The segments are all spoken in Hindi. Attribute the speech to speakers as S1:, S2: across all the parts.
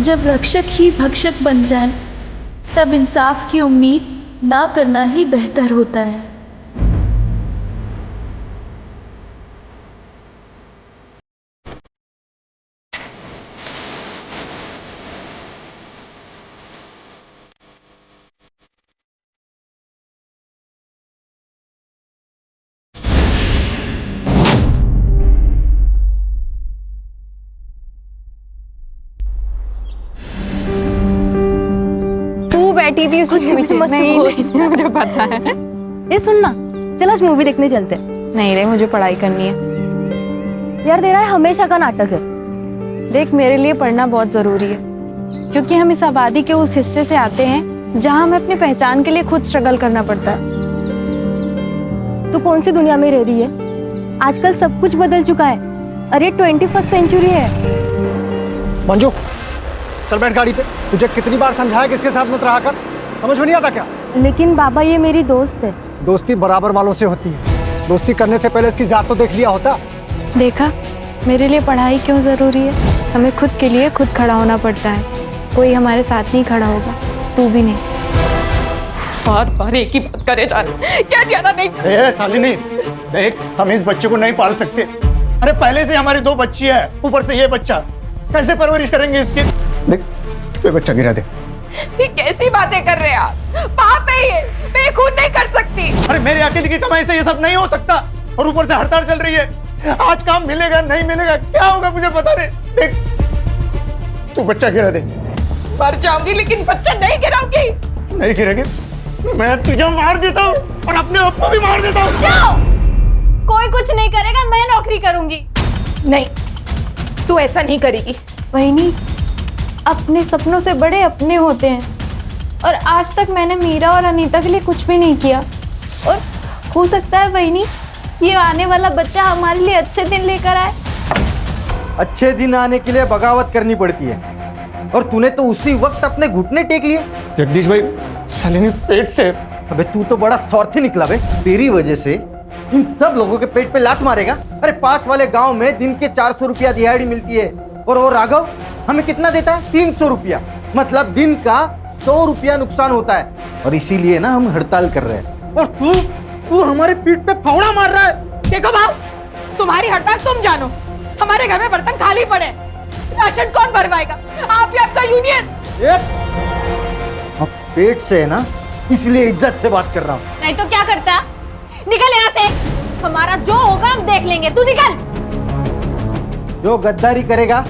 S1: जब रक्षक ही भक्षक बन जाए तब इंसाफ की उम्मीद ना करना ही बेहतर होता है।
S2: बैठी थी
S3: कुछ मत
S2: नहीं, मुझे पता है।
S3: ये सुनना, चल आज मूवी देखने चलते हैं।
S2: नहीं रे, मुझे पढ़ाई करनी है।
S3: यार तेरा हमेशा का नाटक है।
S2: देख, मेरे लिए पढ़ना बहुत जरूरी है, क्योंकि हम इस आबादी के उस हिस्से से आते हैं जहां हमें अपनी पहचान के लिए खुद स्ट्रगल करना पड़ता है।
S3: तू कौन सी दुनिया में रह रही है? आजकल सब कुछ बदल चुका है। अरे 21st सेंचुरी है।
S4: मंजू, चल बैठ गाड़ी पे। तुझे कितनी बार समझाया कि इसके साथ मत रहा कर, समझ में नहीं आता क्या?
S3: लेकिन बाबा ये मेरी दोस्त है।
S4: दोस्ती बराबर वालों से होती है। दोस्ती करने से पहले इसकी जात तो देख लिया होता।
S2: देखा, मेरे लिए पढ़ाई क्यों जरूरी है। हमें खुद के लिए खुद खड़ा होना पड़ता है। कोई हमारे साथ नहीं खड़ा होगा, तू भी नहीं।
S5: बार बार एक ही बात करे जा रहे, क्या ध्यान नहीं?
S4: शालिनी, देख, हम इस बच्चे को नहीं पाल सकते। अरे पहले से हमारी 2 बच्ची है, ऊपर से ये बच्चा, कैसे परवरिश करेंगे इसकी? देख, तो ये बच्चा गिरा दे।
S5: ये कैसी बातें कर रहे हैं आप? पाप है ये, मैं खून नहीं कर सकती।
S4: अरे मेरे अकेले की कमाई से ये सब नहीं हो सकता, और ऊपर से हड़ताल चल रही है। आज काम मिलेगा नहीं मिलेगा क्या होगा मुझे पता नहीं। देख, तू बच्चा गिरा दे।
S5: मर जाऊंगी लेकिन बच्चा नहीं गिराऊंगी।
S4: नहीं गिरेगी, मैं तुझे मार देता हूँ और अपने आप को भी मार देता हूँ।
S3: क्यों? कोई कुछ नहीं करेगा, मैं नौकरी करूंगी।
S5: नहीं, तू ऐसा नहीं करेगी।
S2: वही, अपने सपनों से बड़े अपने होते हैं, और आज तक मैंने मीरा और अनीता के लिए कुछ भी नहीं किया। और हो सकता है वही, ये आने वाला बच्चा हमारे लिए अच्छे दिन लेकर आए।
S6: अच्छे दिन आने के लिए बगावत करनी पड़ती है, और तूने तो उसी वक्त अपने घुटने टेक लिए।
S4: जगदीश भाई, शालिनी पेट से।
S6: अबे तू तो बड़ा स्वार्थी निकला बे। तेरी वजह से इन सब लोगों के पेट पे लात मारेगा। अरे पास वाले गांव में दिन के 400 रुपया दिहाड़ी मिलती है, और वो राघव हमें कितना देता है? 300 रुपया। मतलब दिन का 100 रुपया नुकसान होता है, और इसीलिए ना हम हड़ताल कर रहे हैं। और तू हमारे पीठ पे फावड़ा मार रहा है।
S5: देखो भाव, तुम्हारी हड़ताल तुम जानो। हमारे घर में बर्तन खाली पड़े, राशन कौन भरवाएगा? आप या आपका यूनियन?
S6: अब पेट से है ना, इसलिए इज्जत से बात कर रहा हूँ।
S3: नहीं तो क्या करता? निकल यहाँ से। हमारा जो होगा हम देख लेंगे, तू निकल।
S6: जो गद्दारी करेगा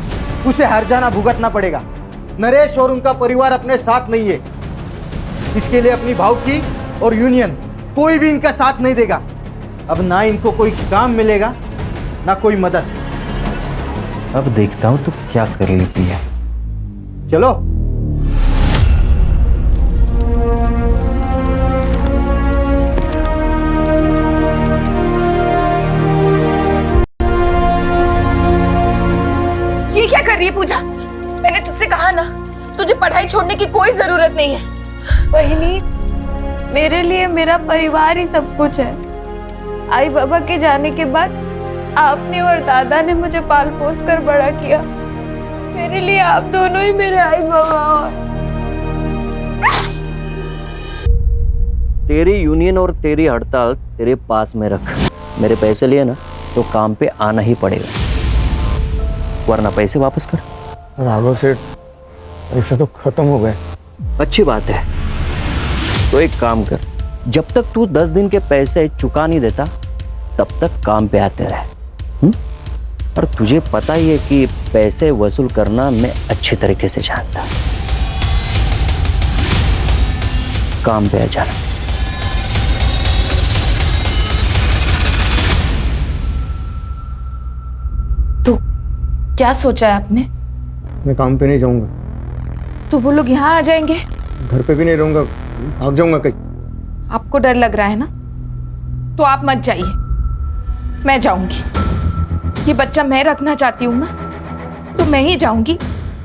S6: उसे हर्जाना भुगतना पड़ेगा। नरेश और उनका परिवार अपने साथ नहीं है, इसके लिए अपनी भावकी और यूनियन कोई भी इनका साथ नहीं देगा। अब ना इनको कोई काम मिलेगा ना कोई मदद। अब देखता हूं तू क्या कर लेती है। चलो।
S5: ये क्या कर रही है पूजा? मैंने तुझसे कहा ना, तुझे पढ़ाई छोड़ने की कोई जरूरत नहीं है।
S2: वही, मेरे लिए मेरा परिवार ही सब कुछ है। आई बाबा के जाने के बाद आपने और दादा ने मुझे पाल पोस कर बड़ा किया। मेरे लिए आप दोनों ही मेरे आई बाबा।
S7: तेरी यूनियन और तेरी हड़ताल तेरे पास में रख। मेरे पैसे लिए ना तो काम पे आना ही पड़ेगा, वरना पैसे वापस कर।
S4: राघव सेठ, पैसे तो खत्म हो गए।
S7: अच्छी बात है, तो एक काम कर, जब तक तू 10 दिन के पैसे चुका नहीं देता तब तक काम पे आते रहे। और तुझे पता ही है कि पैसे वसूल करना मैं अच्छी तरीके से जानता। काम पे आ जाना।
S5: तो क्या सोचा है आपने?
S4: मैं काम पे नहीं जाऊंगा।
S5: तो वो लोग यहाँ आ जाएंगे?
S4: घर पे भी नहीं रहूंगा, भाग जाऊंगा कहीं।
S5: आपको डर लग रहा है ना, तो आप मत जाइए, मैं जाऊंगी। ये बच्चा मैं रखना चाहती हूँ ना, तो मैं ही जाऊंगी,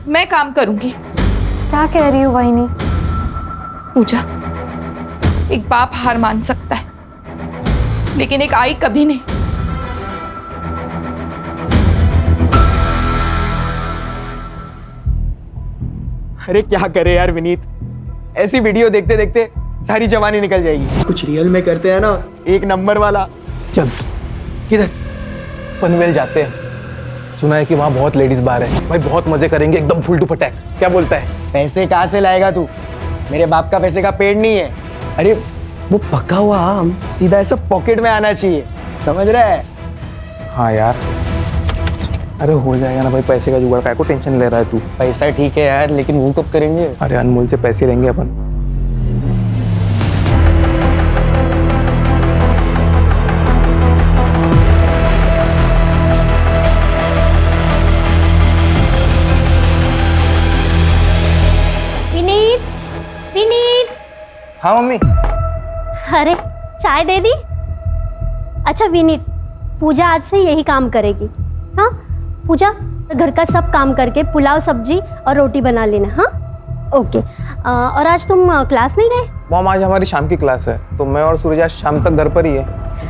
S5: मैं काम करूंगी।
S2: क्या कह रही हो वाहिनी?
S5: पूजा, एक बाप हार मान सकता है, लेकिन एक आई कभी नहीं।
S8: अरे क्या करे यार विनीत, ऐसी वीडियो देखते देखते सारी जवानी निकल जाएगी। कुछ रियल में करते हैं ना, एक नंबर वाला।
S9: चल किधर? पनवेल जाते हैं, सुना है कि वहाँ बहुत लेडीज बार है भाई, बहुत मजे करेंगे एकदम फुल टू पटैक। क्या बोलता है?
S8: पैसे कहाँ से लाएगा तू? मेरे बाप का पैसे का पेड़ नहीं है। अरे वो पका हुआ आम सीधा ऐसा पॉकेट में आना चाहिए, समझ रहा है?
S9: हाँ यार, अरे हो जाएगा ना भाई, पैसे का जुगाड़, काय को टेंशन ले रहा है तू?
S8: पैसा ठीक है यार, लेकिन वो कब करेंगे?
S9: अरे अनमोल से पैसे लेंगे अपन।
S3: विनीत, विनीत।
S9: हाँ मम्मी।
S3: अरे चाय दे दी? अच्छा विनीत, पूजा आज से यही काम करेगी। हाँ पूजा, घर का सब काम करके पुलाव सब्जी और रोटी बना लेना। हाँ ओके। और आज तुम क्लास नहीं गए?
S9: मॉम आज हमारी शाम की क्लास है, तो मैं और सूरज आज शाम तक घर पर ही है।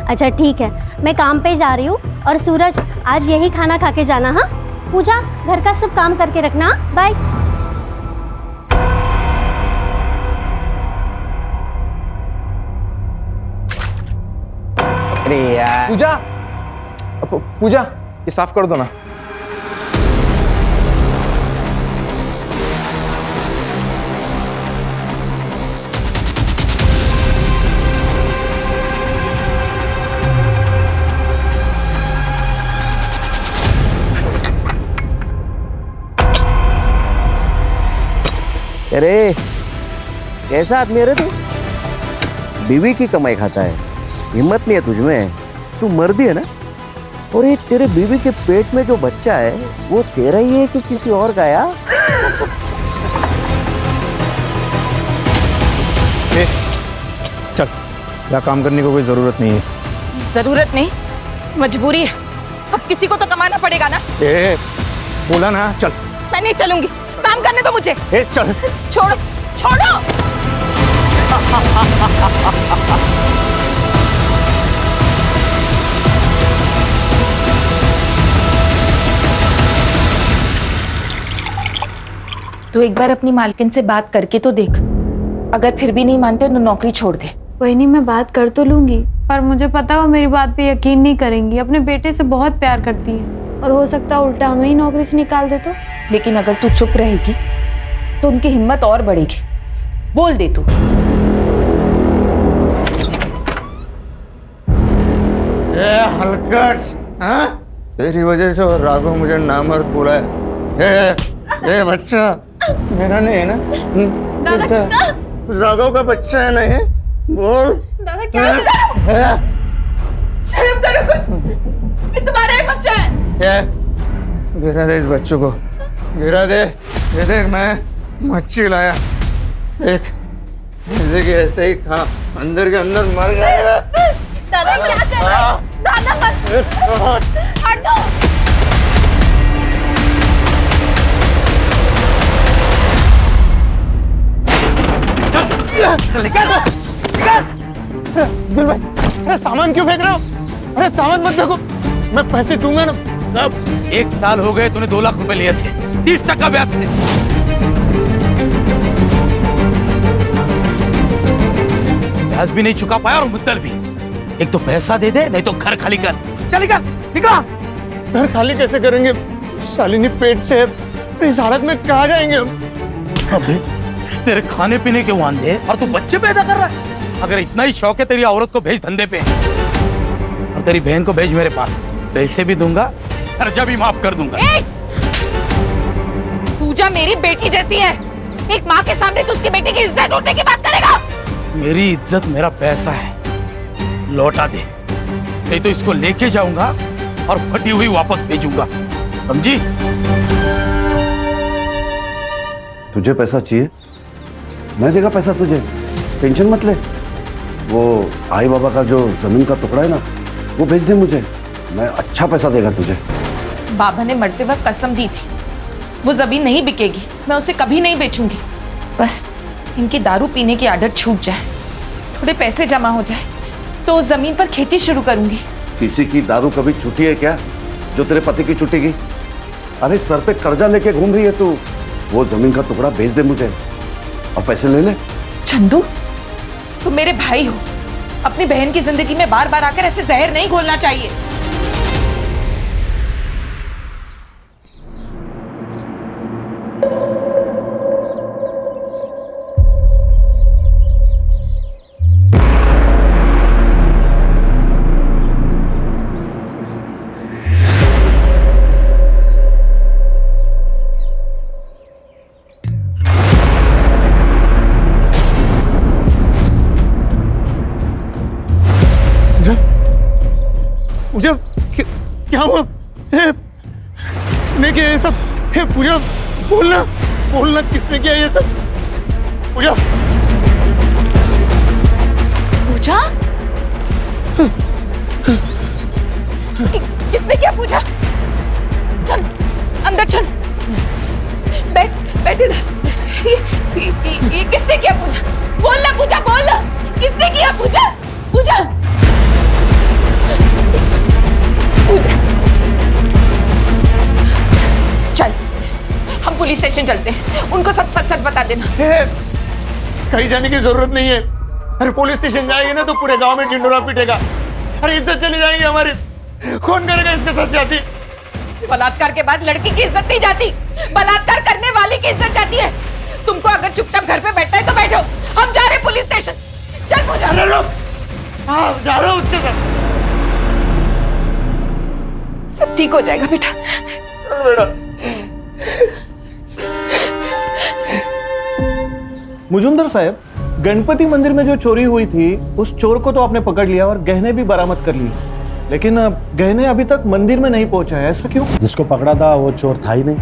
S3: अच्छा ठीक है, मैं काम पे जा रही हूँ, और सूरज आज यही खाना खा के जाना। हाँ पूजा, घर का सब काम करके रखना। बाय।
S8: अरे यार
S9: पूजा, पूजा ये साफ कर दो ना।
S7: अरे कैसा आदमी है रे तू? बीवी की कमाई खाता है, हिम्मत नहीं है तुझमें। तू मर्दी है ना? और ये तेरे बीवी के पेट में जो बच्चा है वो तेरा ही है कि किसी और का? यार
S4: चल, यहाँ काम करने को कोई जरूरत नहीं है।
S5: जरूरत नहीं, मजबूरी है। अब किसी को तो कमाना पड़ेगा ना।
S4: बोला ना, चल।
S5: मैं नहीं चलूंगी, काम करने दो मुझे।
S4: चल।
S5: छोड़ो छोड़ो। तू एक बार अपनी मालकिन से बात करके तो देख, अगर फिर भी नहीं मानते तो नौकरी छोड़ दे।
S2: वही नहीं, मैं बात कर तो लूंगी, पर मुझे पता है वो मेरी बात पे यकीन नहीं करेंगी। अपने बेटे से बहुत प्यार करती है, और हो सकता है उल्टा हमें ही नौकरी से निकाल दे तो।
S5: लेकिन अगर तू चुप रहेगी तो उनकी हिम्मत और बढ़ेगी। बोल दे तू।
S4: हलकट, हाँ? तेरी वजह से वो राघव मुझे नामर्द बोला है। ए बच्चा मेरा नहीं है ना?
S5: दादा,
S4: राघव का बच्चा है ना ये? बोल।
S5: दादा क्या शर्म करो कुछ, ये तुम्हारा ही बच्चा है।
S4: गिरा दे इस बच्चों को, गिरा दे। ये देख, मैं मच्छी लाया, एक ऐसे के ऐसे ही खा, अंदर के अंदर मर जाएगा।
S5: दादा क्या कर रहे हो? दादा मत हटो।
S4: चल निकल। दिल भाई, अरे सामान क्यों फेंक रहे हो? अरे सामान मत फेंको, मैं पैसे दूंगा ना।
S10: अब 1 साल हो गए, तूने 2 लाख रुपए लिए थे 30% ब्याज से। ब्याज भी नहीं चुका पाया और मुद्दल भी। एक तो पैसा दे दे, नहीं तो घर खाली कर। चल निकल, निकल।
S4: घर खाली कैसे करेंगे? शालिनी पेट से है, इस हालत में कहाँ जाएंगे हम?
S10: अबे तेरे खाने पीने के वांदे और तू बच्चे पैदा कर रहा है। अगर इतना ही शौक है तेरी औरत को भेज धंधे पे, और तेरी बहन को भेज मेरे पास। पैसे भी दूंगा, खर्चा भी माफ कर दूंगा।
S5: पूजा मेरी बेटी जैसी है, एक माँ के सामने तो उसके बेटे की इज्जत उठने की बात करेगा।
S10: मेरी इज्जत मेरा पैसा है, लौटा दे, नहीं तो इसको लेके जाऊंगा और फटी हुई वापस भेजूंगा, समझी?
S11: तुझे पैसा चाहिए, मैं देगा पैसा तुझे, टेंशन मत ले। वो आई बाबा का जो जमीन का टुकड़ा है ना, वो भेज दे मुझे, मैं अच्छा पैसा देगा तुझे।
S5: बाबा ने मरते वक्त कसम दी थी, वो जमीन नहीं बिकेगी, मैं उसे कभी नहीं बेचूंगी। बस इनकी दारू पीने की आदत छूट जाए, थोड़े पैसे जमा हो जाए, तो उस जमीन पर खेती शुरू करूंगी।
S11: किसी की दारू कभी छूटी है क्या, जो तेरे पति की छूटेगी? अरे सर पे कर्जा लेके घूम रही है तू, वो जमीन का टुकड़ा भेज दे मुझे और पैसे ले ले।
S5: चंदू, तुम मेरे भाई हो, अपनी बहन की जिंदगी में बार बार आकर ऐसे जहर नहीं घोलना चाहिए।
S4: पूजा, क्या हुआ? किसने किया ये सब? पूजा, बोलना बोलना, किसने किया ये सब? पूजा,
S5: पूजा? किसने किया पूजा? चल अंदर चल, बैठ इधर। ये किसने किया पूजा? बोलना पूजा, बोलना किसने किया पूजा? पूजा, चल हम पुलिस स्टेशन चलते हैं, उनको सब सच सच बता देना।
S4: कहीं जाने की जरूरत नहीं है। अरे पुलिस स्टेशन जाएंगे ना तो पूरे गांव में ढिंडोरा पीटेगा। अरे इज्जत चली जाएगी हमारी। कौन करेगा इसके साथ जाती?
S5: बलात्कार के बाद लड़की की इज्जत नहीं जाती, बलात्कार करने वाले की इज्जत जाती है। तुमको अगर चुपचाप घर पे बैठना है तो बैठो, हम जा रहे पुलिस स्टेशन। चल पूजा।
S4: जा रहा हूँ उसके साथ।
S5: सब ठीक हो जाएगा बेटा।
S4: बेटा,
S9: मुजुमदार साहब, गणपति मंदिर में जो चोरी हुई थी उस चोर को तो आपने पकड़ लिया और गहने भी बरामद कर लिए, लेकिन गहने अभी तक मंदिर में नहीं पहुंचा है, ऐसा क्यों?
S12: जिसको पकड़ा था वो चोर था ही नहीं,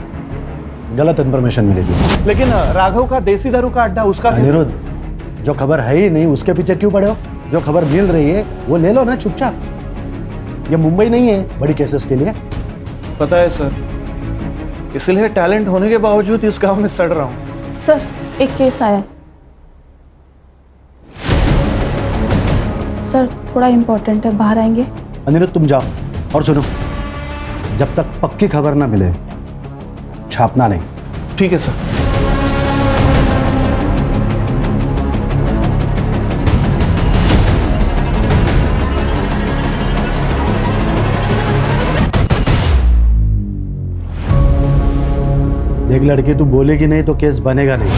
S12: गलत इन्फॉर्मेशन मिली थी।
S9: लेकिन राघव का देसी दारू का अड्डा, उसका
S12: अनिरुद्ध, जो खबर है ही नहीं उसके पीछे क्यों पड़े हो? जो खबर मिल रही है वो ले लो ना चुपचाप। ये मुंबई नहीं है बड़ी केसेस के लिए।
S9: पता है सर, इसलिए टैलेंट होने के बावजूद इस गांव में सड़ रहा हूँ।
S1: सर, एक केस आया है। सर, थोड़ा इम्पोर्टेंट है, बाहर आएंगे?
S12: अनिरुद्ध तुम जाओ, और सुनो, जब तक पक्की खबर ना मिले छापना नहीं।
S9: ठीक है सर।
S12: देख लड़की, तू बोलेगी नहीं तो केस बनेगा नहीं।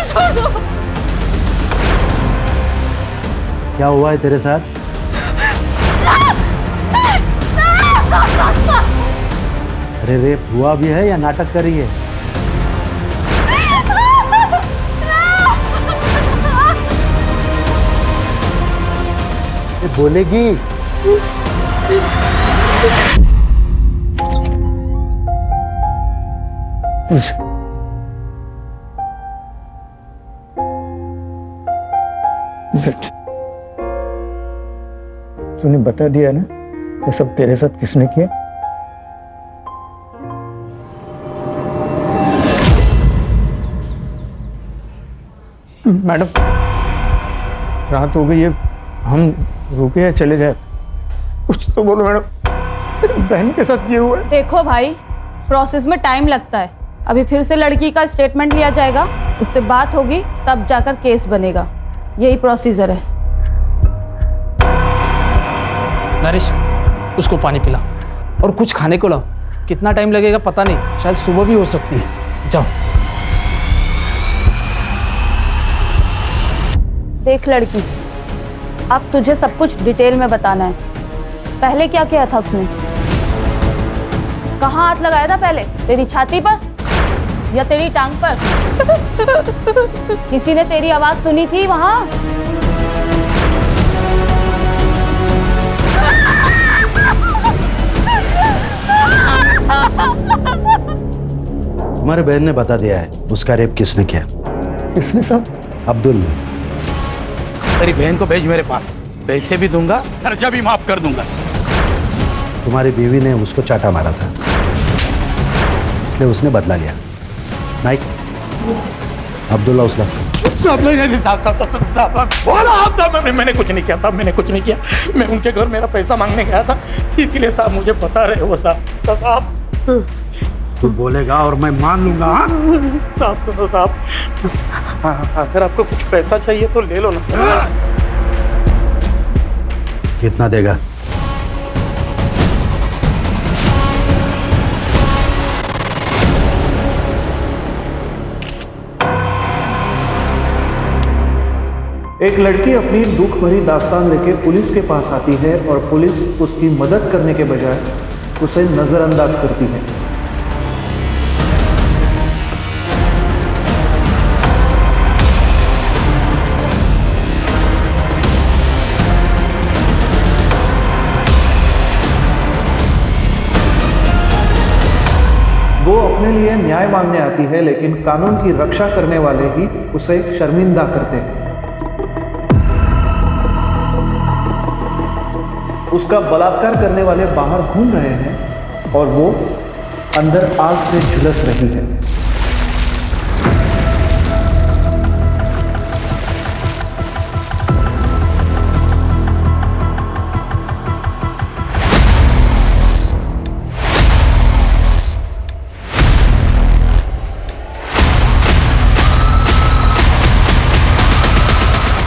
S1: छोड़ दो।
S12: क्या हुआ है तेरे साथ? अरे रेप हुआ भी है या नाटक कर रही है? ये बोलेगी?
S6: तूने बता दिया ना ये सब तेरे साथ किसने किया? मैडम, रात हो गई है, हम रुके या चले जाए? कुछ तो बोलो मैडम, बहन के साथ ये हुआ है।
S1: देखो भाई, प्रोसेस में टाइम लगता है। अभी फिर से लड़की का स्टेटमेंट लिया जाएगा, उससे बात होगी, तब जाकर केस बनेगा। यही प्रोसीजर है।
S13: नरेश, उसको पानी पिला और कुछ खाने को लाओ। कितना टाइम लगेगा पता नहीं, शायद सुबह भी हो सकती है। जाओ।
S1: देख लड़की, अब तुझे सब कुछ डिटेल में बताना है। पहले क्या किया था उसने? कहाँ हाथ लगाया था पहले? तेरी छाती पर या तेरी टांग पर? किसी ने तेरी आवाज सुनी थी वहां?
S12: तुम्हारे बहन ने बता दिया है उसका रेप किसने किया।
S6: किसने साहब?
S12: अब्दुल ने।
S10: तेरी बहन को भेज मेरे पास, पैसे भी दूंगा, खर्चा भी माफ कर दूंगा।
S12: तुम्हारी बीवी ने उसको चाटा मारा था, इसलिए उसने बदला लिया। नाइक, अब्दुल्ला उसला।
S10: साहब नहीं साहब बोला आप साहब, मैंने कुछ नहीं किया साहब, मैंने कुछ नहीं किया। मैं उनके घर मेरा पैसा मांगने गया था, इसीलिए साहब मुझे फंसा रहे हो साहब।
S12: तू बोलेगा और मैं मान लूंगा।
S10: साहब सुनो साहब, अगर आपको कुछ पैसा चाहिए तो ले लो ना।
S12: कितना देगा?
S9: एक लड़की अपनी दुख भरी दास्तान लेके पुलिस के पास आती है और पुलिस उसकी मदद करने के बजाय उसे नजरअंदाज करती है। वो अपने लिए न्याय मांगने आती है, लेकिन कानून की रक्षा करने वाले ही उसे शर्मिंदा करते हैं। उसका बलात्कार करने वाले बाहर घूम रहे हैं और वो अंदर आग से झुलस रही है।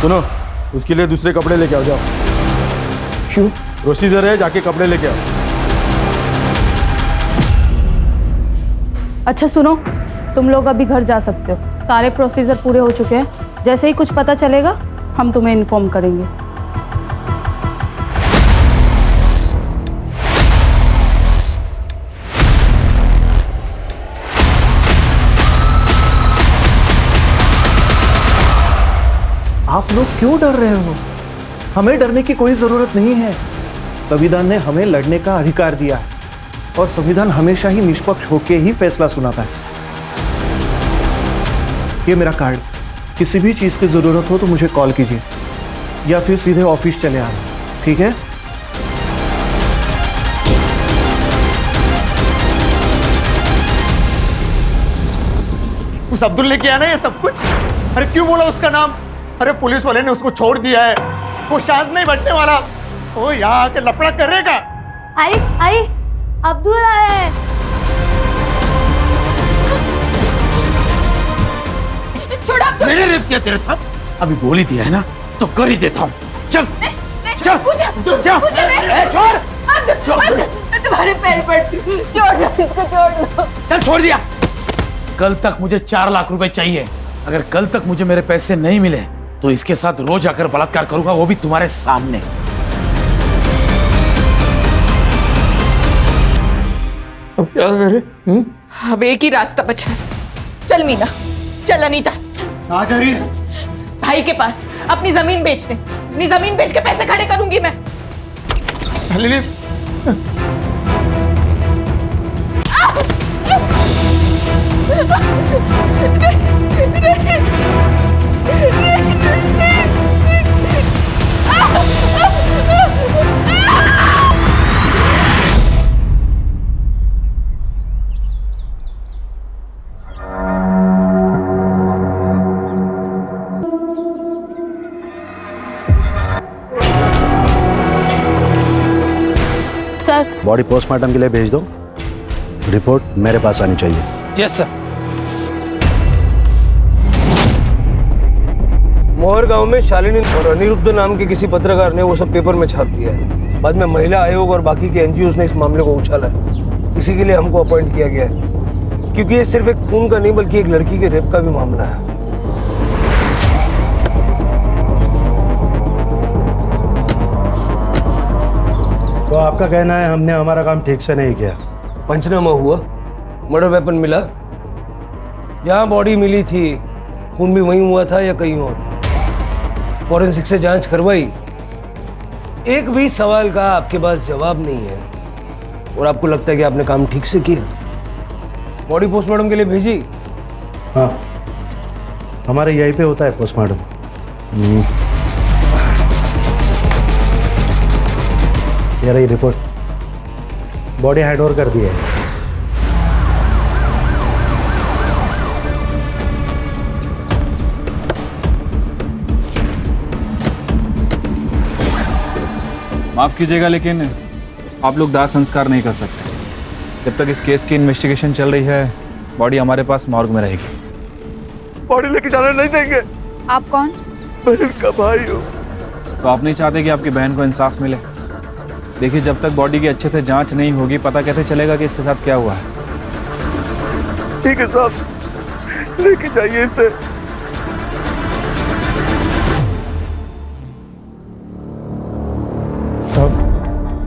S6: सुनो, उसके लिए दूसरे कपड़े लेके आओ, जाओ।
S9: क्यों?
S6: प्रोसीजर है, जाके कपड़े लेके आओ।
S1: अच्छा सुनो, तुम लोग अभी घर जा सकते हो, सारे प्रोसीजर पूरे हो चुके हैं। जैसे ही कुछ पता चलेगा हम तुम्हें इन्फॉर्म करेंगे।
S9: आप लोग क्यों डर रहे हो? हमें डरने की कोई जरूरत नहीं है। संविधान ने हमें लड़ने का अधिकार दिया है और संविधान हमेशा ही निष्पक्ष होकर ही फैसला सुनाता है। ये मेरा कार्ड, किसी भी चीज की जरूरत हो तो मुझे कॉल कीजिए या फिर सीधे ऑफिस चले आना, ठीक है?
S4: उस अब्दुल ने किया ना ये सब कुछ? अरे क्यों बोला उसका नाम? अरे पुलिस वाले ने उसको छोड़ दिया है, वो शांत नहीं बैठने वाला। वो यहाँ आके लफड़ा करेगा।
S2: आई अब्दुल आया है।
S5: छोड़ अब्दुल।
S10: मैंने रेप किया तेरे साथ? अभी बोल ही दिया है ना तो कर ही देता हूँ। चल चल छोड़।
S5: मैं तुम्हारे पैर पड़ती हूँ, छोड़ दो इसको, छोड़ दो।
S10: चल छोड़ दिया। कल तक मुझे 4 लाख रुपए चाहिए। अगर कल तक मुझे मेरे पैसे नहीं मिले तो इसके साथ रोज आकर बलात्कार करूंगा, वो भी तुम्हारे सामने।
S4: अब क्या करें?
S5: अब एक ही रास्ता बचा है। चल मीना, चल अनीता।
S4: कहाँ जा रही है?
S5: भाई के पास अपनी जमीन बेचने, अपनी जमीन बेच के पैसे खड़े करूंगी मैं।
S4: शालिनी,
S2: सर,
S12: बॉडी पोस्टमार्टम के लिए भेज दो, रिपोर्ट मेरे पास आनी चाहिए।
S8: Yes sir. मोहर गांव में शालिनी और अनिरुद्ध नाम के किसी पत्रकार ने वो सब पेपर में छाप दिया है। बाद में महिला आयोग और बाकी के एनजीओ ने इस मामले को उछाला है। इसी के लिए हमको अपॉइंट किया गया है, क्योंकि ये सिर्फ एक खून का नहीं बल्कि एक लड़की के रेप का भी मामला है।
S12: तो आपका कहना है हमने हमारा काम ठीक से नहीं किया?
S8: पंचनामा हुआ, मर्डर वेपन मिला, जहाँ बॉडी मिली थी खून भी वहीं हुआ था या कहीं और। फॉरेंसिक से जांच करवाई, एक भी सवाल का आपके पास जवाब नहीं है और आपको लगता है कि आपने काम ठीक से किया। बॉडी पोस्टमार्टम के लिए भेजी?
S12: हाँ, हमारे यहीं पे होता है पोस्टमार्टम। ये रही रिपोर्ट, बॉडी हैंड ओवर कर दी है।
S14: माफ़ कीजिएगा लेकिन आप लोग दाह संस्कार नहीं कर सकते। जब तक इस केस की इन्वेस्टिगेशन चल रही है बॉडी हमारे पास मॉर्ग में रहेगी।
S4: बॉडी लेके जाने नहीं देंगे।
S2: आप कौन?
S4: मैं इनका भाई हूँ।
S14: तो आप नहीं चाहते कि आपकी बहन को इंसाफ मिले? देखिए जब तक बॉडी की अच्छे से जांच नहीं होगी पता कैसे चलेगा कि इसके साथ क्या हुआ है।
S4: ठीक है साहब, लेके जाइए इसे।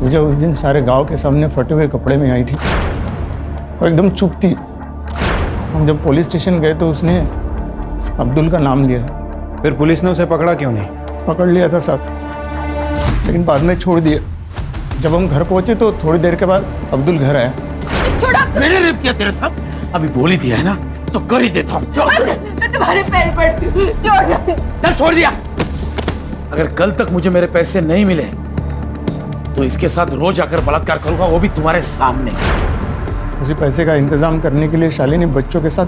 S15: पूजा उस दिन सारे गांव के सामने फटे हुए कपड़े में आई थी और एकदम चुप थी। हम जब पुलिस स्टेशन गए तो उसने अब्दुल का नाम लिया।
S14: फिर पुलिस ने उसे पकड़ा क्यों नहीं?
S15: पकड़ लिया था साहब, लेकिन बाद में छोड़ दिया। जब हम घर पहुंचे तो थोड़ी देर के बाद अब्दुल घर आया।
S10: छोड़ा। मैंने रेप किया तेरे साथ? अभी बोल ही दिया है ना तो कर ही देता हूँ।
S2: मैं तुम्हारे पैर पड़ती हूँ, छोड़ दो।
S10: चल छोड़ दिया। अगर कल तक मुझे मेरे पैसे नहीं मिले तो इसके साथ रोज आकर बलात्कार करूंगा, वो भी तुम्हारे सामने।
S15: उसी पैसे का इंतजाम करने के लिए शालिनी बच्चों के साथ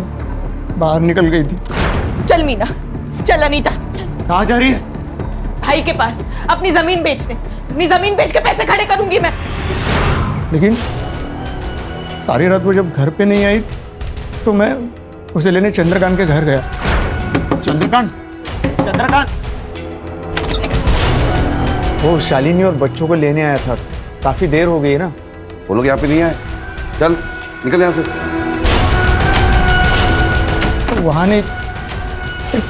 S15: बाहर निकल गई थी।
S5: चल मीना, चल अनीता।
S15: कहाँ जा रही है?
S5: भाई के पास अपनी जमीन बेचने। अपनी जमीन बेच के पैसे खड़े करूंगी मैं।
S15: लेकिन सारी रात वो जब घर पे नहीं आई तो मैं उसे लेने चंद्रकांत के घर गया।
S12: चंद्रकांत, चंद्रकांत, वो शालिनी और बच्चों को लेने आया था। काफी देर हो गई ना।
S11: वो लोग यहाँ पे नहीं आए। चल निकल यहाँ से।
S15: वहाँ नहीं,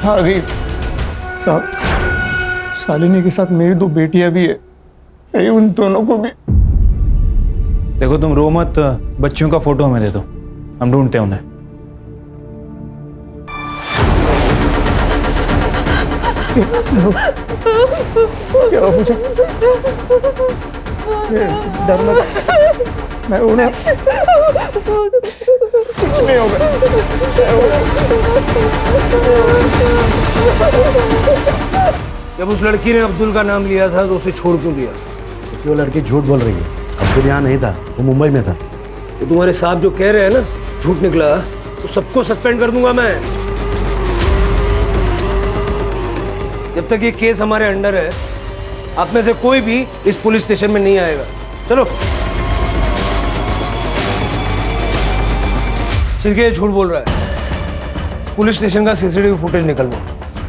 S15: आ गई साहब। शालिनी के साथ मेरी 2 बेटियां भी है, उन दोनों को भी।
S14: देखो तुम रो मत, बच्चियों का फोटो हमें दे दो, हम ढूंढते हैं उन्हें।
S15: क्या हुआ पूछा? डर मत, मैं उन्हें कुछ नहीं होगा।
S8: जब उस लड़की ने अब्दुल का नाम लिया था तो उसे छोड़ क्यों दिया?
S12: वो लड़की झूठ बोल रही है। अब्दुल यहाँ नहीं था, वो मुंबई में था।
S8: तो तुम्हारे साहब जो कह रहे हैं ना झूठ निकला, तो सबको सस्पेंड कर दूंगा मैं। जब तक ये केस हमारे अंडर है आप में से कोई भी इस पुलिस स्टेशन में नहीं आएगा। चलो। सिर्फ ये झूठ बोल रहा है। पुलिस स्टेशन का सीसीटीवी फुटेज निकलवा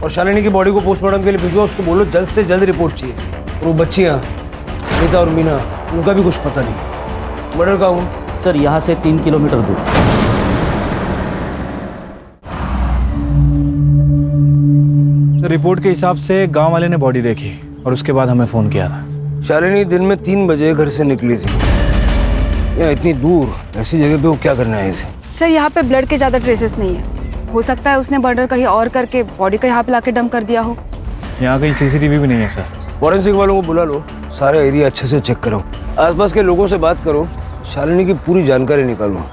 S8: और शालिनी की बॉडी को पोस्टमार्टम के लिए भिजवा। उसको बोलो जल्द से जल्द रिपोर्ट चाहिए। और वो बच्चियाँ अनीता और मीना, उनका भी कुछ पता नहीं। मर्डर का हूँ
S7: सर, यहाँ से 3 किलोमीटर दूर।
S14: रिपोर्ट के हिसाब से गांव वाले ने बॉडी देखी और उसके बाद हमें फोन किया था।
S8: शालिनी दिन में 3 बजे घर से निकली थी। या इतनी दूर ऐसी जगह पे वो क्या करने आई थी?
S2: सर यहाँ पे ब्लड के ज़्यादा ट्रेसेस नहीं है। हो सकता है उसने मर्डर कहीं और करके बॉडी का यहाँ पे लाके डंप कर दिया हो।
S14: यहाँ कहीं सीसीटीवी भी नहीं है सर।
S8: फॉरेंसिक वालों को बुला लो, सारा एरिया अच्छे से चेक करो, आसपास के लोगों से बात करो, शालिनी की पूरी जानकारी निकालो।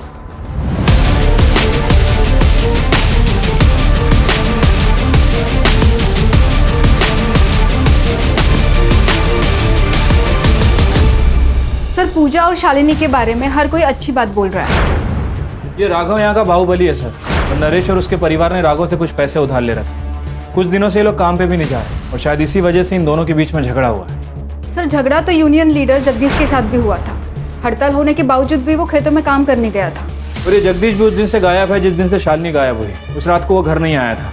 S2: सर पूजा और शालिनी के बारे में हर कोई अच्छी बात बोल रहा है।
S14: ये राघव यहाँ का बाहुबली है सर, और नरेश और उसके परिवार ने राघव से कुछ पैसे उधार ले रखे। कुछ दिनों से ये लोग काम पे भी नहीं जा रहे और शायद इसी वजह से इन दोनों के बीच में झगड़ा हुआ है।
S2: सर झगड़ा तो यूनियन लीडर जगदीश के साथ भी हुआ था। हड़ताल होने के बावजूद भी वो खेतों में काम करने गया था।
S14: और ये जगदीश भी उस दिन से गायब है जिस दिन से शालिनी गायब हुई। उस रात को वो घर नहीं आया था।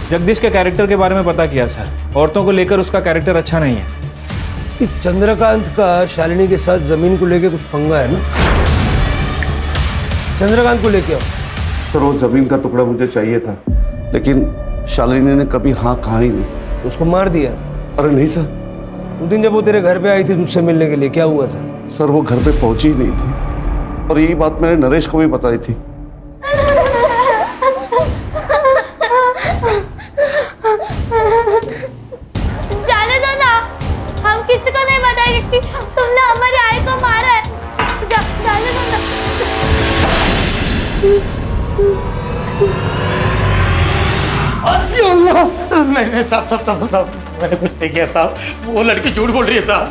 S14: जगदीश के कैरेक्टर के बारे में पता किया सर, औरतों को लेकर उसका कैरेक्टर अच्छा नहीं है।
S8: चंद्रकांत का शालिनी के साथ जमीन को लेकर कुछ पंगा है ना? चंद्रकांत को लेके आओ।
S11: सर वो जमीन का टुकड़ा मुझे चाहिए था, लेकिन शालिनी ने कभी हाँ कहा ही नहीं।
S8: उसको मार दिया?
S11: अरे नहीं सर।
S8: उस दिन जब वो तेरे घर पे आई थी तुझसे मिलने के लिए, क्या हुआ था?
S11: सर वो घर पे पहुंची ही नहीं थी और यही बात मैंने नरेश को भी बताई थी।
S3: जाने दो ना, हम किसी को नहीं बताएंगे कि तुमने हमारी आई को मारा है। जाने दो ना।
S10: नहीं साहब, मैंने कुछ नहीं किया साहब। वो लड़की झूठ बोल रही है साहब।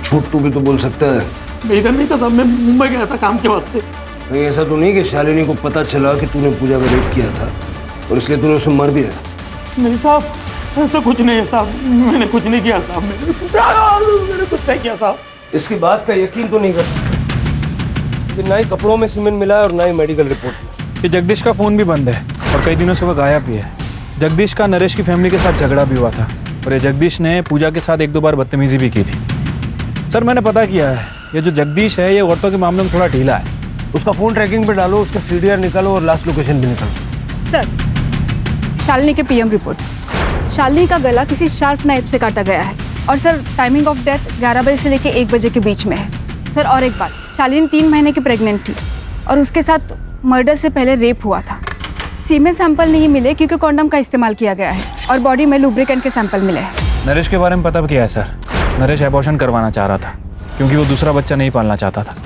S8: झूठ तू भी तो बोल सकता है।
S10: मैं इधर नहीं था साहब, मैं मुंबई गया था काम के वास्ते।
S8: नहीं ऐसा तो नहीं कि शालिनी को पता चला कि तूने पूजा का रेप किया था और इसलिए तूने उसे मार दिया?
S10: नहीं साहब, ऐसा कुछ नहीं है साहब, मैंने कुछ नहीं किया साहब, मैंने कुछ नहीं किया साहब।
S8: इसकी बात का यकीन तो नहीं कर सकते, ना ही कपड़ों में सीमेंट मिला है और ना ही मेडिकल रिपोर्ट में।
S14: ये जगदीश का फ़ोन भी बंद है और कई दिनों से वो गायब भी है। जगदीश का नरेश की फैमिली के साथ झगड़ा भी हुआ था और ये जगदीश ने पूजा के साथ 1-2 बार बदतमीजी भी की थी। सर मैंने पता किया है, ये जो जगदीश है ये औरतों के मामले में थोड़ा ढीला है।
S8: उसका फ़ोन ट्रैकिंग पे डालो, उसका CDR निकालो और लास्ट लोकेशन भी निकालो।
S1: सर शालिनी के PM रिपोर्ट। शालिनी का गला किसी शार्प नाइफ से काटा गया है और सर टाइमिंग ऑफ डेथ 11 बजे से लेकर 1 बजे के बीच में है। सर और एक बात, शालिनी 3 महीने की प्रेग्नेंट थी और उसके साथ मर्डर से पहले रेप हुआ था। सीमेन सैंपल नहीं मिले क्योंकि कॉन्डम का इस्तेमाल किया गया है और बॉडी में लुब्रिकेंट के सैंपल मिले हैं।
S14: नरेश के बारे में पता किया है सर। नरेश एबॉर्शन करवाना चाह रहा था क्योंकि वो दूसरा बच्चा नहीं पालना चाहता था।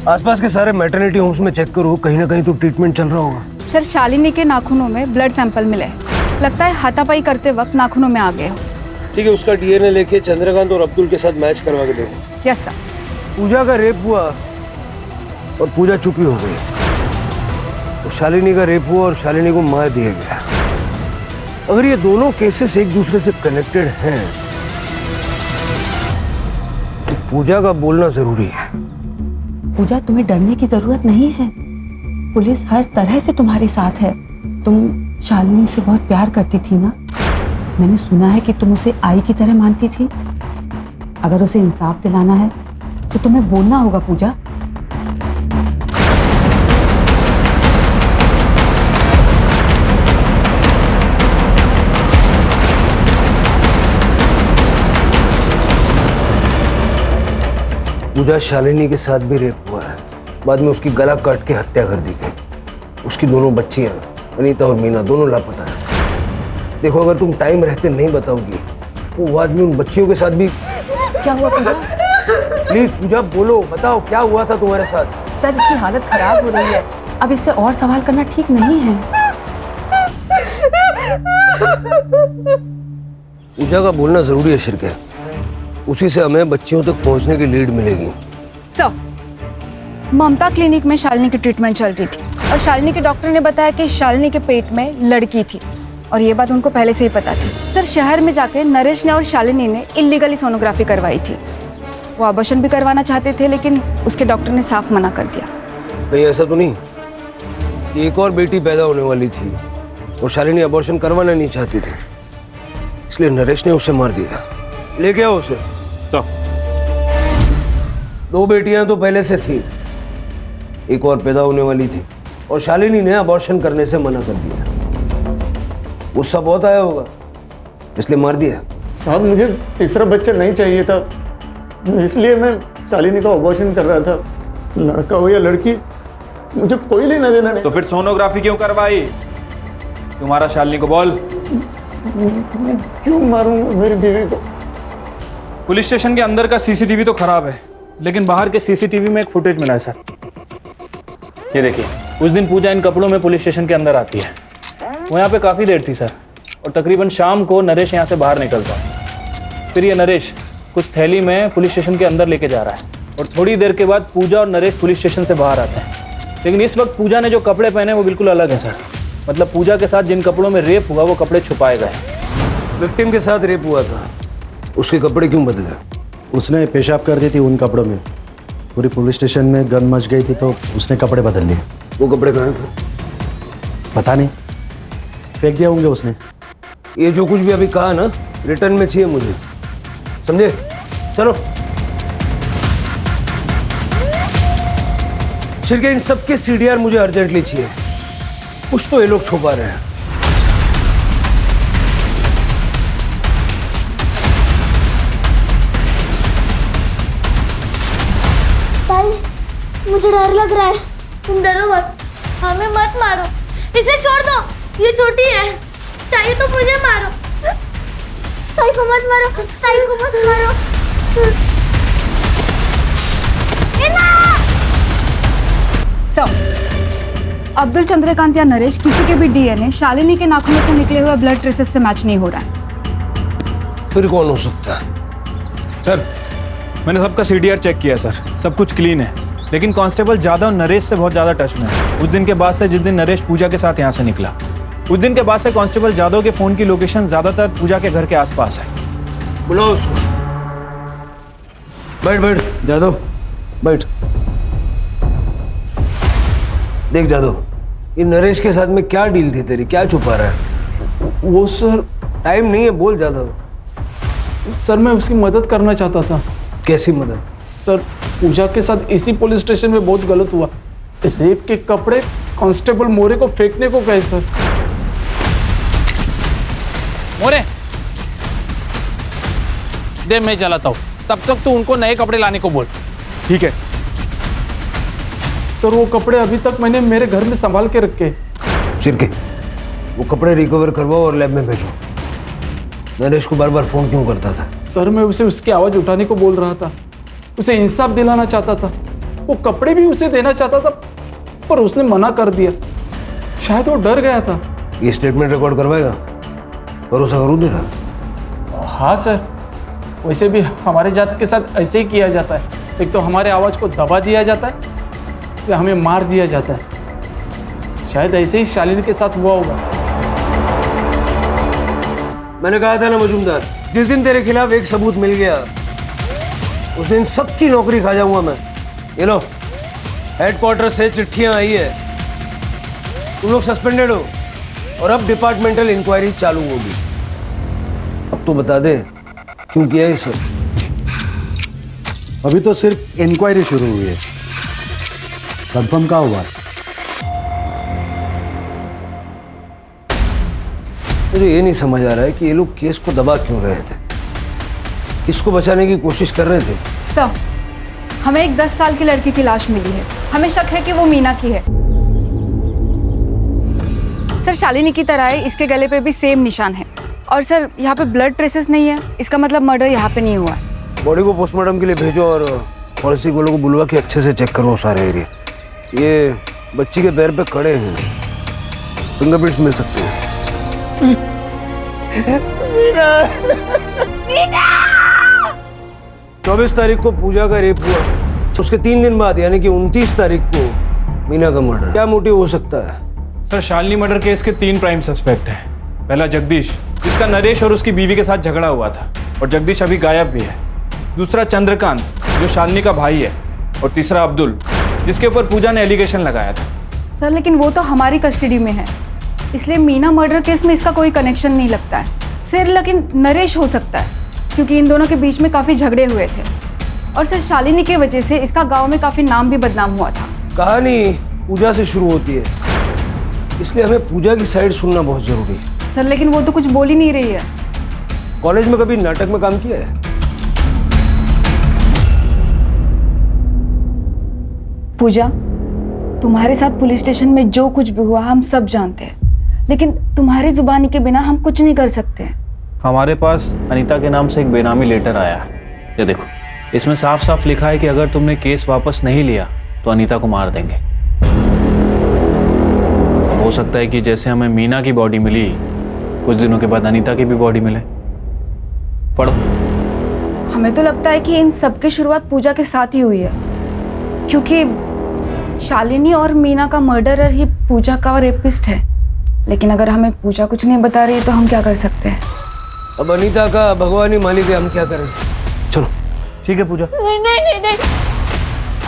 S8: आसपास के सारे मैटरनिटी होम्स में चेक करो, कहीं ना कहीं तो ट्रीटमेंट चल रहा होगा।
S1: सर शालिनी के नाखूनों में ब्लड सैंपल मिले हैं, लगता है हाथापाई करते वक्त नाखूनों में आ गए हो।
S8: ठीक है, उसका DNA लेके चंद्रकांत और अब्दुल के साथ मैच करवा के देखो।
S1: Yes sir.
S8: पूजा का रेप हुआ और पूजा चुपी हो गई, तो शालिनी का रेप हुआ और शालिनी को मार दिया गया। अगर ये दोनों केसेस एक दूसरे से कनेक्टेड हैं तो पूजा का बोलना जरूरी है।
S16: पूजा, तुम्हें डरने की जरूरत नहीं है, पुलिस हर तरह से तुम्हारे साथ है। तुम शालिनी से बहुत प्यार करती थी ना, मैंने सुना है कि तुम उसे आई की तरह मानती थी। अगर उसे इंसाफ दिलाना है तो तुम्हें बोलना होगा पूजा।
S8: पूजा शालिनी के साथ भी रेप हुआ है, बाद में उसकी गला काट के हत्या कर दी गई। उसकी दोनों बच्चियां अनीता और मीना दोनों लापता है। देखो, अगर तुम टाइम रहते नहीं बताओगी तो वो आदमी उन बच्चियों के साथ भी।
S16: क्या हुआ पूजा?
S8: प्लीज पूजा बोलो, बताओ क्या हुआ था तुम्हारे साथ?
S16: सर इसकी हालत खराब हो रही है, अब इससे और सवाल करना ठीक नहीं है।
S8: पूजा का बोलना जरूरी है शिरके, उसी से हमें बच्चियों तक पहुंचने की लीड मिलेगी।
S1: सर, ममता क्लिनिक में शालिनी की ट्रीटमेंट चल रही थी और शालिनी के डॉक्टर ने बताया कि शालिनी के पेट में लड़की थी और ये बात उनको पहले से ही पता थी। सर शहर में जाके नरेश ने और शालिनी ने इलीगली सोनोग्राफी करवाई थी। वो अबॉर्शन भी करवाना चाहते थे लेकिन उसके डॉक्टर ने साफ मना कर दिया।
S8: कहीं ऐसा तो नहीं कि एक और बेटी पैदा होने वाली थी और शालिनी अबॉर्शन करवाना नहीं चाहती थी, इसलिए नरेश ने उसे मार दिया? लेके आओ उसे।
S10: सर
S8: 2 बेटियां तो पहले से थी, एक और पैदा होने वाली थी और शालिनी ने अबॉर्शन करने से मना कर दिया। गुस्सा बहुत आया होगा इसलिए मार दिया।
S15: साहब मुझे तीसरा बच्चा नहीं चाहिए था, इसलिए मैं शालिनी का अबॉर्शन कर रहा था। लड़का हो या लड़की मुझे कोई लेना देना नहीं।
S14: तो फिर सोनोग्राफी क्यों करवाई? तुम्हारा शालिनी को बोल।
S15: मैं क्यों मारूंगा मेरी बीवी को?
S14: पुलिस स्टेशन के अंदर का CCTV तो खराब है लेकिन बाहर के CCTV में एक फुटेज मिला है सर। ये देखिए, उस दिन पूजा इन कपड़ों में पुलिस स्टेशन के अंदर आती है। वो यहाँ पे काफ़ी देर थी सर और तकरीबन शाम को नरेश यहाँ से बाहर निकलता है। फिर ये नरेश कुछ थैली में पुलिस स्टेशन के अंदर लेके जा रहा है और थोड़ी देर के बाद पूजा और नरेश पुलिस स्टेशन से बाहर आते हैं। लेकिन इस वक्त पूजा ने जो कपड़े पहने वो बिल्कुल अलग है सर। मतलब पूजा के साथ जिन कपड़ों में रेप हुआ वो कपड़े छुपाए गए।
S8: विक्टिम के साथ रेप हुआ था, उसके कपड़े क्यों बदले?
S12: उसने पेशाब कर दी थी उन कपड़ों में, पूरी पुलिस स्टेशन में गन मच गई थी तो उसने कपड़े बदल लिए।
S8: वो कपड़े कहाँ थे?
S12: पता नहीं, फेंक दिया होंगे उसने।
S8: ये जो कुछ भी अभी कहा ना, रिटर्न में चाहिए मुझे, समझे? चलो शिरके, इन सबके CDR मुझे अर्जेंटली चाहिए। कुछ तो ये लोग छुपा रहे हैं।
S17: मुझे डर लग रहा है। तुम डरो मत, हमें मत मारो, इसे छोड़ दो, ये छोटी है, चाहिए तो मुझे मारो। ताई को मत मारो, ताई को मत मारो।
S1: सर, अब्दुल, चंद्रकांत या नरेश किसी के भी DNA शालिनी के नाखूनों से निकले हुए ब्लड ट्रेसेस से मैच नहीं हो रहा है।
S8: फिर कौन हो सकता है?
S14: सर मैंने सबका CDR चेक किया सर, सब कुछ क्लीन है। लेकिन कांस्टेबल जादव नरेश से बहुत ज़्यादा टच में है उस दिन के बाद से जिस दिन नरेश पूजा के साथ यहाँ से निकला। उस दिन के बाद से कांस्टेबल जादव के फोन की लोकेशन ज्यादातर पूजा के घर के आसपास है।
S8: बुलाओ उसको। बैठ बैठ जादव, बैठ। देख जादव, ये नरेश के साथ में क्या डील थी तेरी, क्या छुपा रहा है?
S14: वो सर,
S8: टाइम नहीं है, बोल जादव।
S14: सर मैं उसकी मदद करना चाहता था।
S8: कैसी मदद?
S14: सर पूजा के साथ इसी पुलिस स्टेशन में बहुत गलत हुआ। रेप के कपड़े कांस्टेबल मोरे को फेंकने को कहे सर। मोरे दे, मैं चलाता हूँ, तब तक तू उनको नए कपड़े लाने को बोल।
S9: ठीक है
S14: सर वो कपड़े अभी तक मैंने मेरे घर में संभाल के रखे।
S8: सिरके, वो कपड़े रिकवर करवाओ और लैब में भेजो। नरेश को बार बार फोन क्यों करता था?
S14: सर मैं उसे उसकी आवाज उठाने को बोल रहा था, उसे इंसाफ दिलाना चाहता था, वो कपड़े भी उसे देना चाहता था, पर उसने मना कर दिया। शायद वो डर गया था।
S8: ये स्टेटमेंट रिकॉर्ड करवाएगा? भरोसा करूँ तेरा?
S14: हाँ सर, वैसे भी हमारे जात के साथ ऐसे ही किया जाता है। एक तो हमारे आवाज को दबा दिया जाता है या हमें मार दिया जाता है। शायद ऐसे ही शालिनी के साथ हुआ होगा।
S8: मैंने कहा था ना मजूमदार, जिस दिन तेरे खिलाफ एक सबूत मिल गया उस दिन सबकी नौकरी खा जाऊंगा मैं। ये लो, हेडक्वार्टर से चिट्ठियां आई है, तुम लोग सस्पेंडेड हो और अब डिपार्टमेंटल इंक्वायरी चालू होगी। अब तो बता दे क्यों किया ये सब?
S12: अभी तो सिर्फ इंक्वायरी शुरू हुई है, कंफर्म कहाँ हुआ?
S8: मुझे ये नहीं समझ आ रहा है कि ये लोग केस को दबा क्यों रहे थे, किसको बचाने की कोशिश कर रहे थे?
S1: सर हमें एक 10 साल की लड़की की लाश मिली है, हमें शक है कि वो मीना की है। सर शालिनी की तरह है, इसके गले पे भी सेम निशान है और सर यहाँ पे ब्लड ट्रेसेस नहीं है, इसका मतलब मर्डर यहाँ पे नहीं हुआ है।
S8: बॉडी को पोस्टमार्टम के लिए भेजो और फॉरेंसिक वालों को बुलवा के अच्छे से चेक करो सारे एरिया। ये बच्ची के पैर पे खड़े हैं, फिंगरप्रिंट्स मिल सकते हैं। मीना! मीना! 24 तारीख को पूजा का रेप हुआ, उसके 3 दिन बाद यानी कि 29 तारीख को मीना का मर्डर। क्या मोटिव हो सकता है?
S14: सर शालिनी मर्डर केस के 3 प्राइम सस्पेक्ट हैं। पहला जगदीश, जिसका नरेश और उसकी बीवी के साथ झगड़ा हुआ था और जगदीश अभी गायब भी है। दूसरा चंद्रकांत, जो शालिनी का भाई है। और तीसरा अब्दुल, जिसके ऊपर पूजा ने एलिगेशन लगाया था।
S1: सर लेकिन वो तो हमारी कस्टडी में है, इसलिए मीना मर्डर केस में इसका कोई कनेक्शन नहीं लगता है। सर लेकिन नरेश हो सकता है क्योंकि इन दोनों के बीच में काफ़ी झगड़े हुए थे और सर शालिनी की वजह से इसका गांव में काफ़ी नाम भी बदनाम हुआ था।
S8: कहानी पूजा से शुरू होती है, इसलिए हमें पूजा की साइड सुनना बहुत जरूरी है।
S1: सर लेकिन वो तो कुछ बोल ही नहीं रही है।
S8: कॉलेज में कभी नाटक में काम किया है?
S1: पूजा, तुम्हारे साथ पुलिस स्टेशन में जो कुछ भी हुआ हम सब जानते हैं, लेकिन तुम्हारी जुबानी के बिना हम कुछ नहीं कर सकते।
S14: हमारे पास अनीता के नाम से एक बेनामी लेटर आया है, ये देखो। इसमें साफ साफ लिखा है कि अगर तुमने केस वापस नहीं लिया तो अनीता को मार देंगे। हो सकता है कि जैसे हमें मीना की बॉडी मिली, कुछ दिनों के बाद अनीता की भी बॉडी मिले। पढ़ो।
S1: हमें तो लगता है कि इन सब की शुरुआत पूजा के साथ ही हुई है, क्योंकि शालिनी और मीना का मर्डरर ही पूजा का रेपिस्ट है। लेकिन अगर हमें पूजा कुछ नहीं बता रही है तो हम क्या कर सकते हैं?
S8: अब अनीता का भगवान ही मालिक है, हम क्या करें? चलो।
S9: ठीक है पूजा।
S2: नहीं नहीं नहीं नहीं,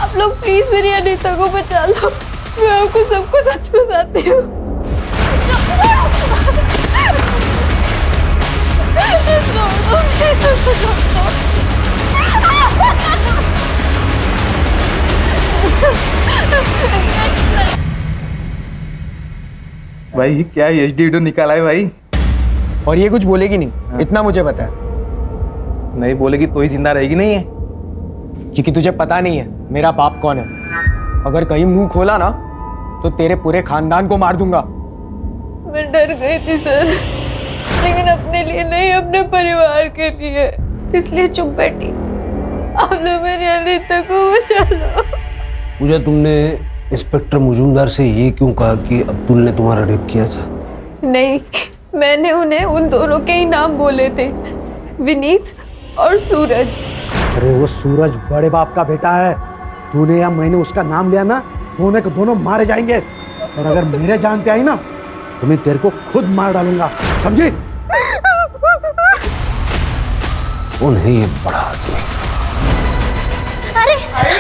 S2: आप लोग प्लीज मेरी अनीता को बचा लो, मैं आपको सबको सच बताती हूँ।
S6: भाई क्या एचडी निकाला है भाई?
S18: और ये कुछ बोलेगी नहीं, इतना मुझे पता है।
S6: नहीं बोलेगी तो ही जिंदा रहेगी नहीं है,
S18: क्योंकि तुझे पता नहीं है मेरा बाप कौन है। अगर कहीं मुंह खोला ना तो तेरे पूरे खानदान को मार दूंगा।
S2: मैं डर गई थी सर, लेकिन अपने लिए नहीं, अपने परिवार के लिए, इसलिए चुप बैठी। आप लोग मेरी अनीता को बचा लो।
S8: पूजा, तुमने इंस्पेक्टर मुजुमदार से ये क्यों कहा कि अब्दुल ने तुम्हारा रेप किया था?
S2: नहीं, मैंने उन्हें उन दोनों के ही नाम बोले थे, विनीत और सूरज।
S12: अरे वो सूरज बड़े बाप का बेटा है, तूने या मैंने उसका नाम लिया ना, दोनों के दोनों मारे जाएंगे। और अगर मेरे जान पे आई ना तो मैं तेरे को खुद मार डालूंगा, समझी?
S8: वो नहीं, ये बड़ा आदमी।
S3: अरे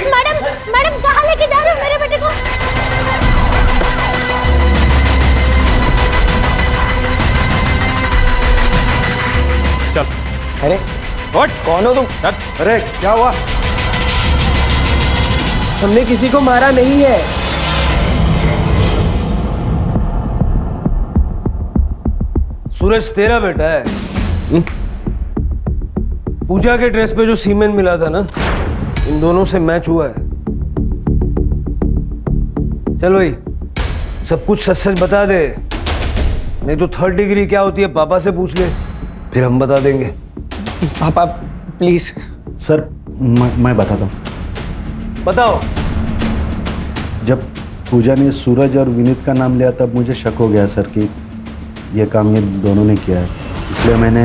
S3: मैडम, मैडम कहाँ लेके जा रहे हो मेरे बेटे को?
S14: चल।
S18: अरे कौन हो तुम?
S12: अरे क्या हुआ?
S18: हमने किसी को मारा नहीं है।
S8: सूरज तेरा बेटा है। पूजा के ड्रेस पे जो सीमेन मिला था ना, इन दोनों से मैच हुआ है। चल भाई, सब कुछ सच सच बता दे, नहीं तो 3rd डिग्री क्या होती है पापा से पूछ ले, फिर हम बता देंगे।
S18: पापा प्लीज।
S12: सर मैं बताता हूँ।
S8: बताओ।
S12: जब पूजा ने सूरज और विनीत का नाम लिया तब मुझे शक हो गया सर कि ये काम ये दोनों ने किया है, इसलिए मैंने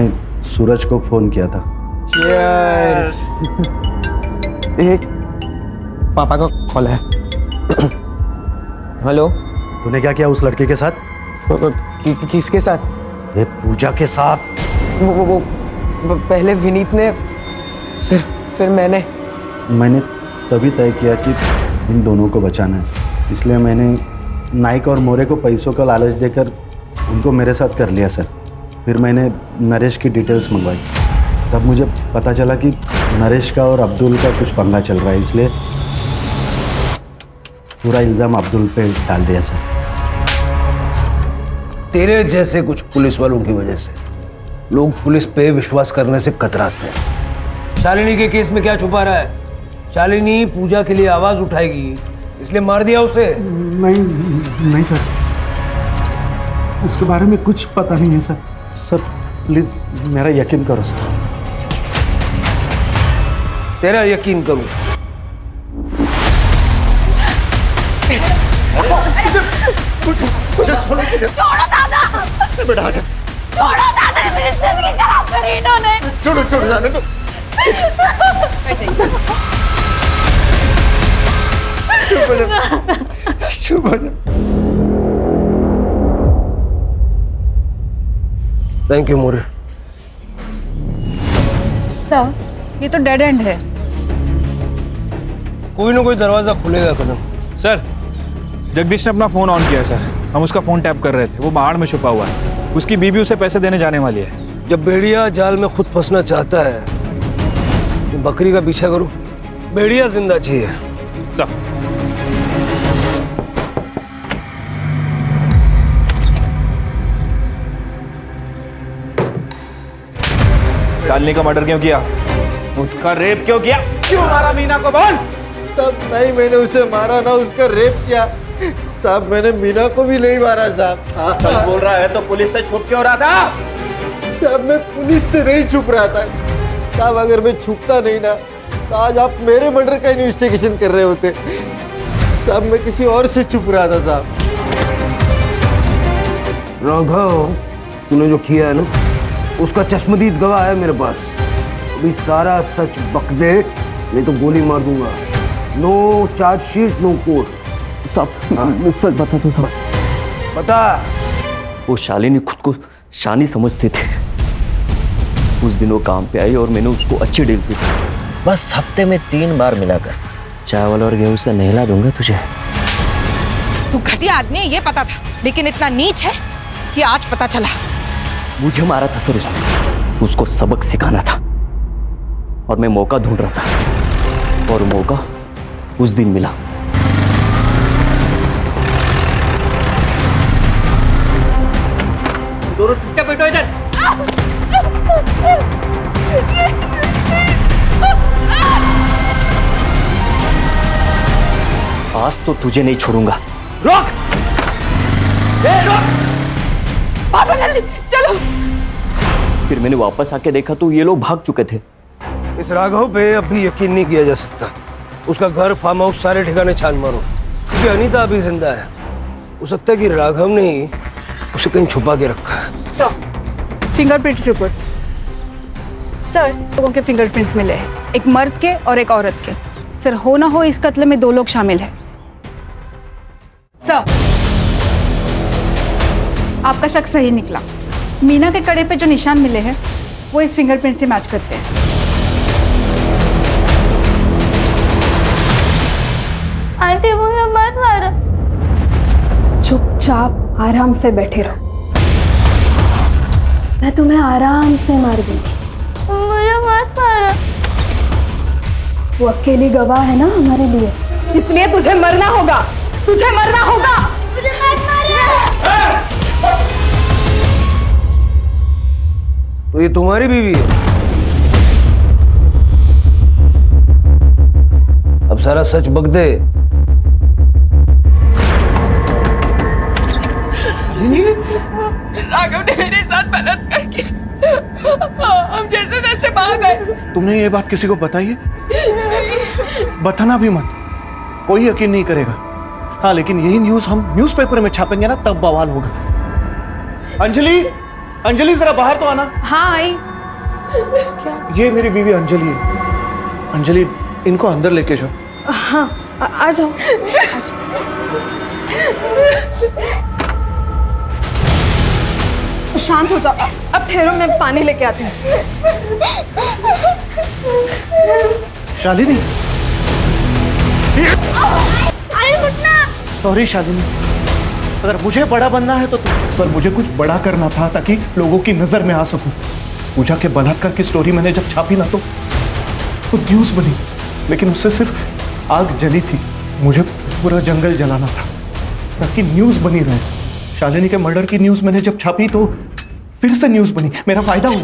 S12: सूरज को फोन किया था।
S18: Cheers। एक पापा का कॉल है। हेलो।
S12: तूने क्या किया उस लड़के के साथ?
S18: किसके साथ?
S12: ये पूजा के साथ।
S18: वो पहले विनीत ने, फिर मैंने
S12: तभी तय किया कि इन दोनों को बचाना है, इसलिए मैंने नाइक और मोरे को पैसों का लालच देकर उनको मेरे साथ कर लिया सर। फिर मैंने नरेश की डिटेल्स मंगवाई, तब मुझे पता चला कि नरेश का और अब्दुल का कुछ पंगा चल रहा है, इसलिए पूरा इल्ज़ाम अब्दुल पे डाल दिया सर।
S8: तेरे जैसे कुछ पुलिस वालों की वजह से लोग पुलिस पे विश्वास करने से कतराते हैं। शालिनी के केस में क्या छुपा रहा है? शालिनी पूजा के लिए आवाज उठाएगी, इसलिए मार दिया उसे।
S12: नहीं सर, उसके बारे में कुछ पता नहीं है सर। सर प्लीज मेरा यकीन करो सर।
S8: तेरा यकीन करूं?
S17: छोड़ो दादा,
S4: बेटा आजा।
S17: छोड़ो दादा, मेरी जिंदगी खराब करी इन्होंने।
S4: छोड़ो जाने दो। चुप हो जा।
S8: Thank you more.
S1: सर ये तो डेड एंड है।
S8: कोई ना कोई दरवाजा खुलेगा कदम।
S14: सर जगदीश ने अपना फोन ऑन किया सर, हम उसका फोन टैप कर रहे थे, वो पहाड़ में छुपा हुआ है, उसकी बीबी उसे पैसे देने जाने वाली है।
S8: जब भेड़िया जाल में खुद फंसना चाहता है तो बकरी का पीछा करो, भेड़िया जिंदा चाहिए।
S14: चल शालिनी का मर्डर क्यों किया? उसका रेप क्यों किया? क्यों मारा मीना को? बोल।
S4: तब नहीं मैंने उसे मारा ना उसका रेप किया साहब, मैंने मीना को भी नहीं मारा साहब।
S14: सच बोल रहा है तो पुलिस से छुप क्यों रहा था?
S4: साहब मैं पुलिस से नहीं छुप रहा था साहब, अगर मैं छुपता नहीं ना तो आज आप मेरे मर्डर का इन्वेस्टिगेशन कर रहे होते साहब, मैं किसी और से छुप रहा था साहब।
S8: राघव, तूने जो किया है ना उसका चश्मदीद गवाह है मेरे पास। अभी सारा सच बक दे, नहीं तो गोली मार दूंगा। No chargesheet no court.
S7: साहब सच बता दो साहब।
S8: बता।
S7: वो शालिनी खुद को शानी समझती थी। उस दिन वो काम पे आई और मैंने उसको अच्छी डील की। बस हफ्ते में 3 बार मिलाकर चावल और गेहूं से नहला दूंगा तुझे।
S5: तू घटिया आदमी है ये पता था, लेकिन इतना नीच है कि आज पता चला।
S7: मुझे मारा था सर उसने, उसको सबक सिखाना था और मैं मौका ढूंढ रहा था और मौका उस दिन मिला।
S18: दोनों चुपचाप बैठो इधर।
S7: आज तो तुझे नहीं छोड़ूंगा।
S8: रोक!
S5: भागो जल्दी, चलो।
S7: फिर मैंने वापस आके देखा तो ये लोग भाग चुके थे।
S8: इस राघव पे अब भी यकीन नहीं किया जा सकता। उसका घर, फार्म हाउस, सारे ठिकाने छान मारो, क्योंकि अनीता अभी जिंदा है। हो सकता है कि राघव ने ही उसे कहीं छुपा के रखा है।
S1: Sir fingerprints report. सर लोगों के फिंगरप्रिंट्स मिले हैं, एक मर्द के और एक औरत के। सर हो ना हो इस कत्ल में 2 लोग शामिल हैं। सर आपका शक सही निकला। मीना के कड़े पे जो निशान मिले हैं वो इस फिंगरप्रिंट से मैच करते हैं।
S2: आंटी मुझे मत मारो।
S19: चुपचाप आराम से बैठे रहो, मैं तुम्हें आराम से मार दूंगी।
S2: मुझे मत मारो।
S19: वो अकेली गवाह है ना हमारे लिए, इसलिए तुझे मरना होगा, तुझे मरना होगा।
S2: मुझे मत मारो।
S8: तो ये तुम्हारी बीवी है? अब सारा सच बक दे।
S5: राघव ने मेरे साथ गलत करके हम जैसे तैसे भाग गए।
S9: तुमने ये बात किसी को बताई है? बताना भी मत, कोई यकीन नहीं करेगा। हाँ, लेकिन यही न्यूज़ हम न्यूज़पेपर में छापेंगे ना, तब बवाल होगा। अंजलि, अंजलि जरा बाहर तो आना।
S5: हाँ आई।
S9: ये मेरी बीवी अंजलि है। अंजलि, इनको अंदर लेके जाओ।
S19: हाँ, आ जाओ। शांत हो जाओ, अब ठहरो, मैं पानी लेके आती हूँ।
S9: शालिनी,
S17: अरे रुकना।
S9: सॉरी शालिनी, अगर मुझे बड़ा बनना है तो सर, मुझे कुछ बड़ा करना था ताकि लोगों की नजर में आ सकूं। पूजा के बलात्कार की स्टोरी मैंने जब छापी ना तो न्यूज़ बनी, लेकिन उससे सिर्फ आग जली थी। मुझे पूरा जंगल जलाना था ताकि न्यूज़ बनी रहे। शालिनी के मर्डर की न्यूज़ मैंने जब छापी तो फिर से न्यूज़ बनी, मेरा फायदा हुआ,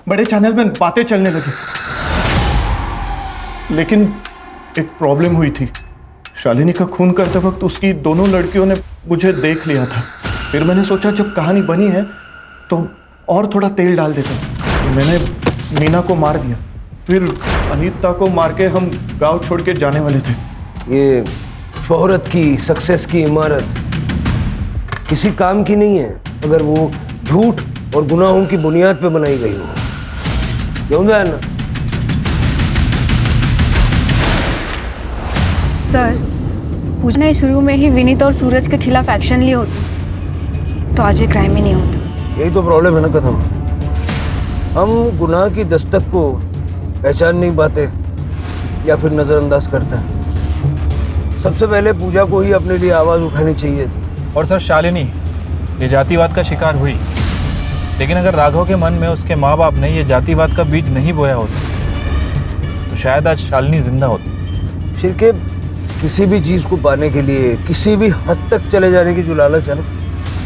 S9: बड़े चैनल में बातें चलने लगी। लेकिन एक प्रॉब्लम हुई थी। शालिनी का खून करते वक्त उसकी दोनों लड़कियों ने मुझे देख लिया था। फिर मैंने सोचा जब कहानी बनी है तो और थोड़ा तेल डाल देते। मैंने मीना को मार दिया, फिर अनीता को मार के हम गांव छोड़ के जाने वाले थे।
S8: ये शोहरत की, सक्सेस की इमारत किसी काम की नहीं है अगर वो झूठ और गुनाहों की बुनियाद पे बनाई गई हो। क्यों ना?
S1: सर, पूजा ने शुरू में ही विनीत और सूरज के खिलाफ एक्शन लिए होते तो आज ये क्राइम ही नहीं होता।
S8: यही तो प्रॉब्लम है ना कदम, हम गुनाह की दस्तक को पहचान नहीं पाते या फिर नज़रअंदाज करते हैं। सबसे पहले पूजा को ही अपने लिए आवाज़ उठानी चाहिए थी।
S14: और सर, शालिनी ये जातिवाद का शिकार हुई, लेकिन अगर राघव के मन में उसके माँ बाप ने ये जातिवाद का बीज नहीं बोया होता तो शायद आज शालिनी जिंदा होती।
S8: शिरके किसी भी चीज़ को पाने के लिए किसी भी हद तक चले जाने की जो लालच है ना,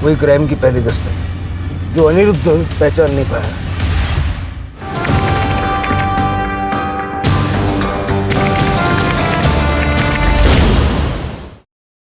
S8: वही क्राइम की पहली दस्तक है जो अनिरुद्ध पहचान नहीं पाया।